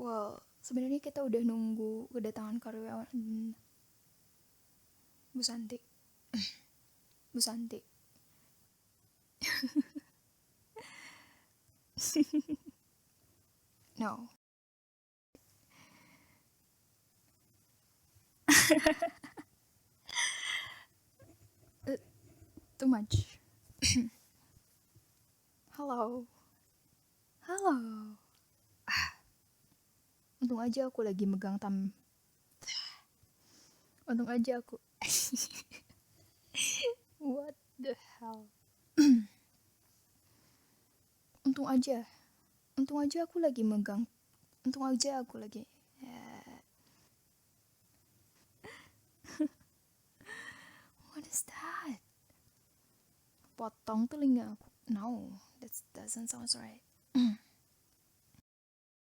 Well, sebenarnya kita udah nunggu kedatangan karyawan Bu Santi. Bu Santi. No. Too much. Halo. Halo. Untung aja aku lagi megang Untung aja aku. What the hell? Untung aja. Untung aja aku lagi megang. Untung aja aku lagi. What is that? Potong telinga aku. No, that doesn't sound right.